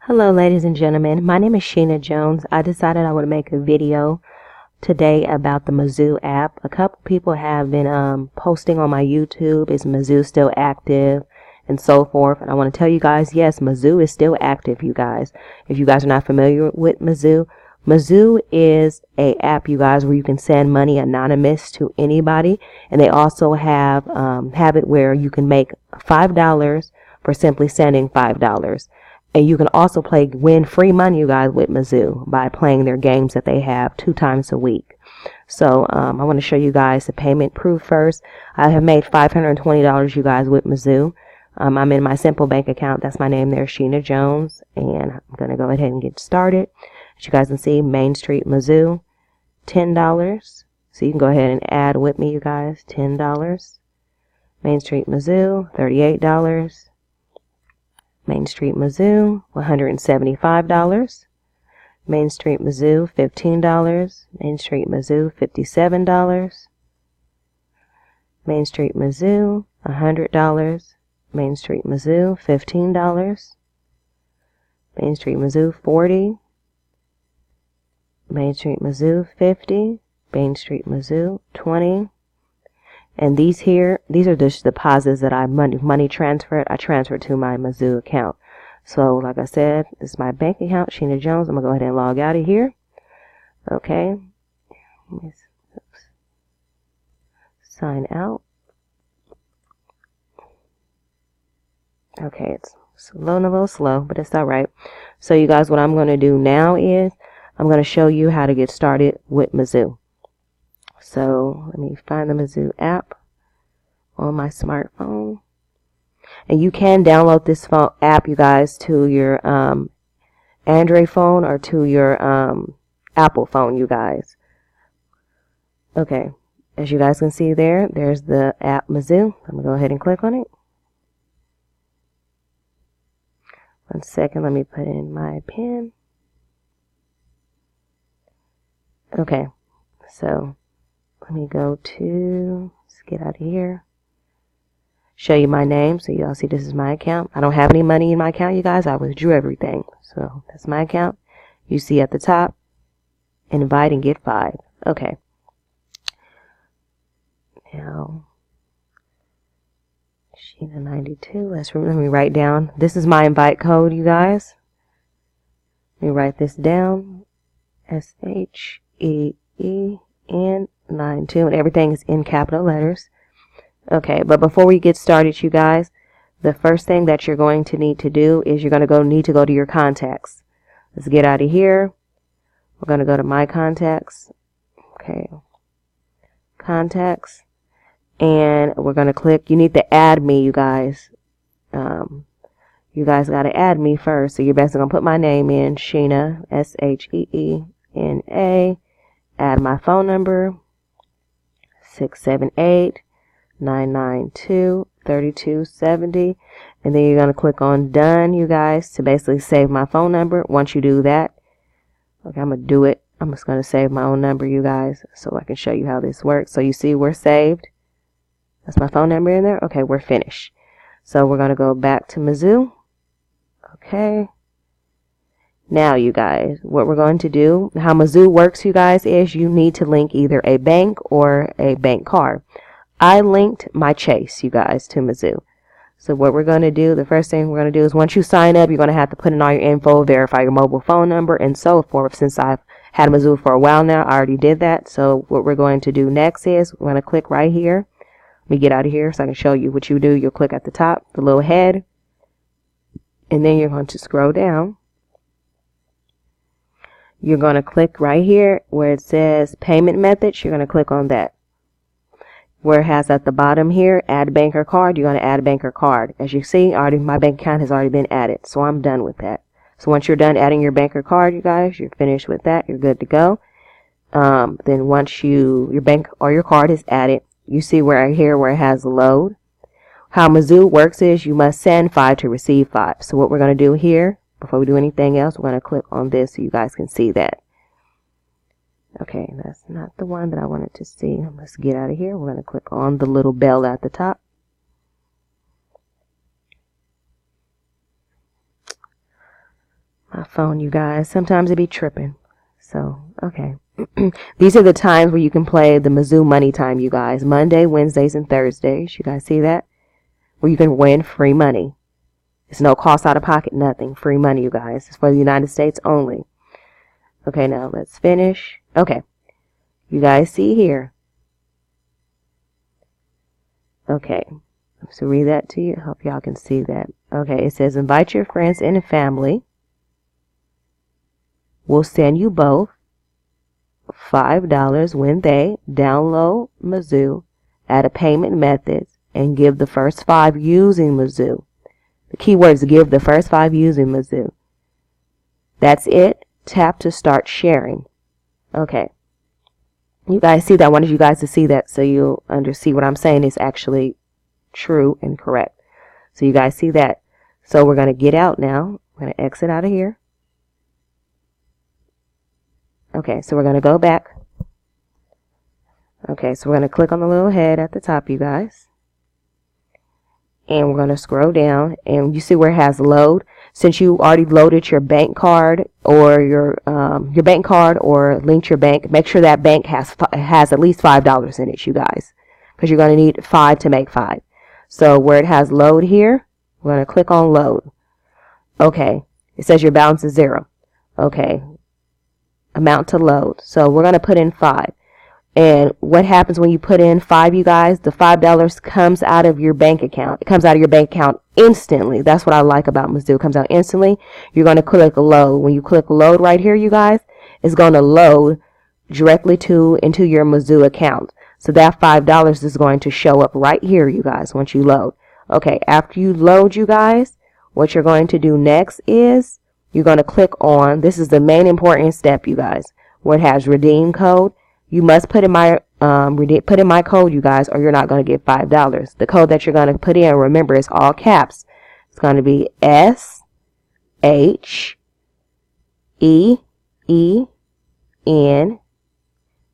Hello ladies and gentlemen, my name is Sheena Jones. I decided I would make a video today about the Mezu app. A couple people have been posting on my YouTube, is Mezu still active and so forth. And I want to tell you guys, yes, Mezu is still active, you guys. If you guys are not familiar with Mezu, Mezu is a app, you guys, where you can send money anonymous to anybody. And they also have it where you can make $5 for simply sending $5. And you can also win free money, you guys, with Mezu by playing their games that they have 2 times a week. So I want to show you guys the payment proof first. I have made $520, you guys, with Mezu. I'm in my simple bank account. That's my name there, Sheena Jones. And I'm going to go ahead and get started. As you guys can see, Main Street Mezu, $10. So you can go ahead and add with me, you guys, $10. Main Street Mezu, $38. Main Street Mezu, $175. Main Street Mezu, $15. Main Street Mezu, $57. Main Street Mezu, $100. Main Street Mezu, $15. Main Street Mezu, $40. Main Street Mezu, $50. Main Street Mezu, $20. And these are just deposits that I money transferred. I transferred to my Mezu account. So like I said, this is my bank account, Sheena Jones. I'm going to go ahead and log out of here. Okay. Sign out. Okay, it's loading a little slow, but it's alright. So you guys, what I'm going to do now is I'm going to show you how to get started with Mezu. So let me find the Mezu app on my smartphone. And you can download this app, you guys, to your Android phone or to your Apple phone, you guys. Okay, as you guys can see there's the app Mezu. I'm going to go ahead and click on it. 1 second, let me put in my PIN. Okay, so let me let's get out of here. Show you my name so y'all see this is my account. I don't have any money in my account, you guys. I withdrew everything. So that's my account. You see at the top, invite and get 5. Okay. Now, Sheena 92. Let me write down. This is my invite code, you guys. Let me write this down. SHEEN 92, and everything is in capital letters. Okay, but before we get started, you guys, the first thing that you're going to need to do is you're going to need to go to your contacts. Let's get out of here. We're going to go to my contacts. Okay, contacts, and we're going to click. You need to add me, you guys. You guys got to add me first. So you're basically going to put my name in, Sheena, SHEENA. Add my phone number, 678-992-3270, and then you're going to click on done, you guys, to basically save my phone number. Once you do that, okay, I'm going to do it. I'm just going to save my own number, you guys, so I can show you how this works. So you see we're saved. That's my phone number in there. Okay, we're finished. So we're going to go back to Mezu. Okay. Now, you guys, what we're going to do, how Mezu works, you guys, is you need to link either a bank or a bank card. I linked my Chase, you guys, to Mezu. So what we're going to do, the first thing we're going to do is once you sign up, you're going to have to put in all your info, verify your mobile phone number, and so forth. Since I've had Mezu for a while now, I already did that. So what we're going to do next is we're going to click right here. Let me get out of here so I can show you what you do. You'll click at the top, the little head, and then you're going to scroll down. You're going to click right here where it says payment methods. You're going to click on that. Where it has at the bottom here, add bank or card, you're going to add a bank or card. As you see, my bank account has already been added. So I'm done with that. So once you're done adding your bank or card, you guys, you're finished with that. You're good to go. Then once your bank or your card is added, you see where it has load. How Mezu works is you must send 5 to receive 5. So what we're going to do here, before we do anything else, we're going to click on this so you guys can see that. Okay, that's not the one that I wanted to see. Let's get out of here. We're going to click on the little bell at the top. phone, you guys. Sometimes it be tripping. So, okay. These are the times where you can play the Mezu Money Time, you guys. Monday, Wednesdays, and Thursdays. You guys see that? Where you can win free money. It's no cost out of pocket, nothing. Free money, you guys. It's for the United States only. Okay, now let's finish. Okay. You guys see here. Okay. So read that to you. Hope y'all can see that. Okay, it says invite your friends and family. We'll send you both $5 when they download Mezu, add a payment method, and give the first 5 using Mezu. The key word is give the first 5 using Mezu. That's it. Tap to start sharing. Okay. You guys see that? I wanted you guys to see that so you'll see what I'm saying is actually true and correct. So you guys see that? So we're going to get out now. We're going to exit out of here. Okay, so we're going to go back. Okay, so we're going to click on the little head at the top, you guys. And we're going to scroll down, and you see where it has load. Since you already loaded your bank card or your bank card or linked your bank, make sure that bank has at least $5 in it, you guys, because you're going to need 5 to make 5. So where it has load here, we're going to click on load. Okay, it says your balance is 0. Okay, amount to load. So we're going to put in 5. And what happens when you put in 5, you guys? The $5 comes out of your bank account. It comes out of your bank account instantly. That's what I like about Mezu. It comes out instantly. You're going to click load. When you click load right here, you guys, it's going to load directly into your Mezu account. So that $5 is going to show up right here, you guys, once you load. Okay, after you load, you guys, what you're going to do next is you're going to click on, this is the main important step, you guys, where it has redeem code. You must put in my code, you guys, or you're not going to get $5. The code that you're going to put in, remember, is all caps. It's going to be SHEEN,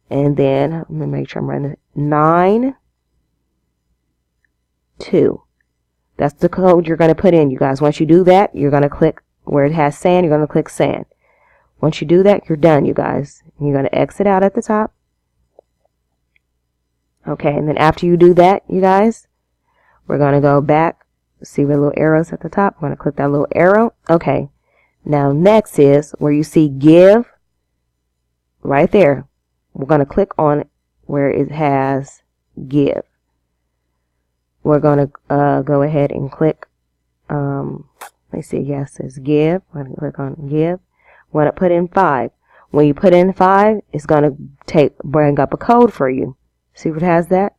and then let me make sure I'm running 92. That's the code you're going to put in, you guys. Once you do that, you're going to click where it has send. You're going to click send. Once you do that, you're done, you guys. You're going to exit out at the top. Okay, and then after you do that, you guys, we're going to go back. See the little arrows at the top? I'm going to click that little arrow. Okay, now next is where you see give. Right there. We're going to click on where it has give. We're going to go ahead and click, let's see, yes, it says give. I'm going to click on give. We're going to put in 5. When you put in 5, it's going to bring up a code for you. See if it has that?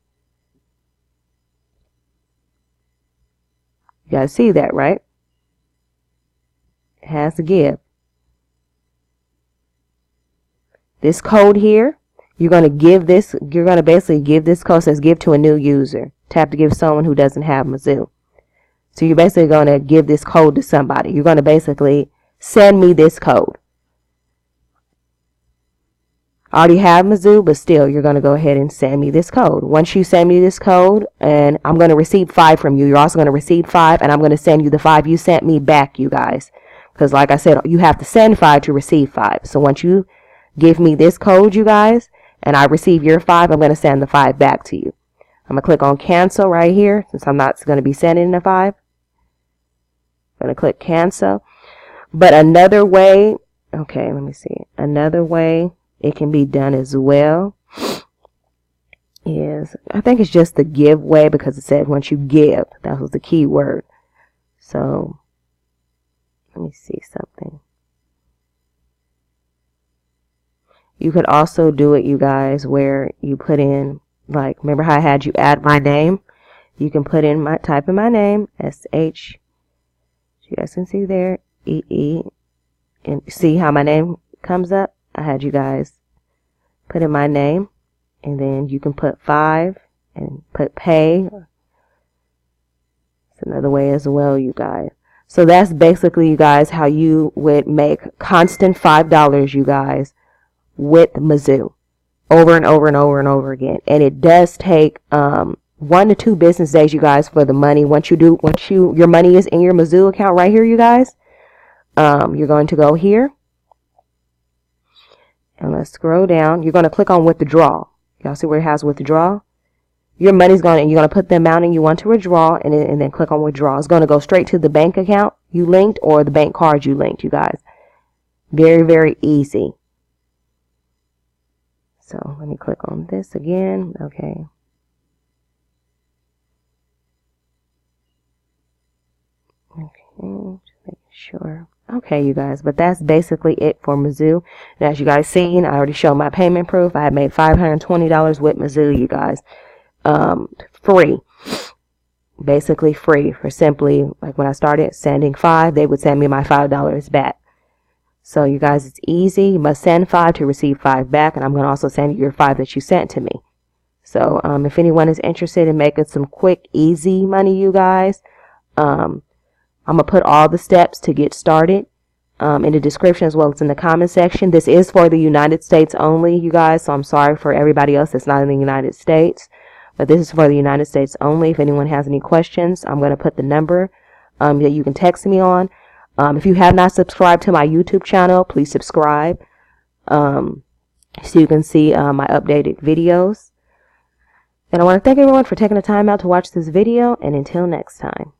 You guys see that, right? It has to give. This code here, you're going to give this, you're going to basically give this code, says give to a new user. Tap to give someone who doesn't have Mezu. So you're basically going to give this code to somebody. You're going to basically send me this code. I already have Mezu, but still, you're going to go ahead and send me this code. Once you send me this code, and I'm going to receive 5 from you, you're also going to receive 5, and I'm going to send you the 5 you sent me back, you guys. Because like I said, you have to send 5 to receive 5. So once you give me this code, you guys, and I receive your 5, I'm going to send the 5 back to you. I'm going to click on cancel right here, since I'm not going to be sending the 5. I'm going to click cancel. But another way, okay, let me see. Another way it can be done as well is, I think it's just the give way, because it said once you give, that was the key word. So let me see something. You could also do it, you guys, where you put in, like, remember how I had you add my name? You can put in type in my name, SH, you guys can see there, EE, and see how my name comes up? I had you guys put in my name, and then you can put 5 and put pay. It's another way as well, you guys. So that's basically, you guys, how you would make constant $5, you guys, with Mezu over and over and over and over again. And it does take 1 to 2 business days, you guys, for the money. Once your money is in your Mezu account right here, you guys, you're going to go here. And let's scroll down. You're going to click on withdraw. Y'all see where it has withdraw? Your money's going to, and you're going to put the amount in you want to withdraw, and then click on withdraw. It's going to go straight to the bank account you linked or the bank card you linked, you guys. Very, very easy. So let me click on this again. Okay. Okay, just making sure. Okay, you guys, but that's basically it for Mezu. And as you guys seen, I already showed my payment proof. I had made $520 with Mezu, you guys. Free. Basically free for simply, like when I started sending $5, they would send me my $5 back. So you guys, it's easy. You must send $5 to receive $5 back, and I'm going to also send you your $5 that you sent to me. So if anyone is interested in making some quick, easy money, you guys, I'm going to put all the steps to get started in the description as well as in the comment section. This is for the United States only, you guys, so I'm sorry for everybody else that's not in the United States. But this is for the United States only. If anyone has any questions, I'm going to put the number that you can text me on. If you have not subscribed to my YouTube channel, please subscribe so you can see my updated videos. And I want to thank everyone for taking the time out to watch this video. And until next time.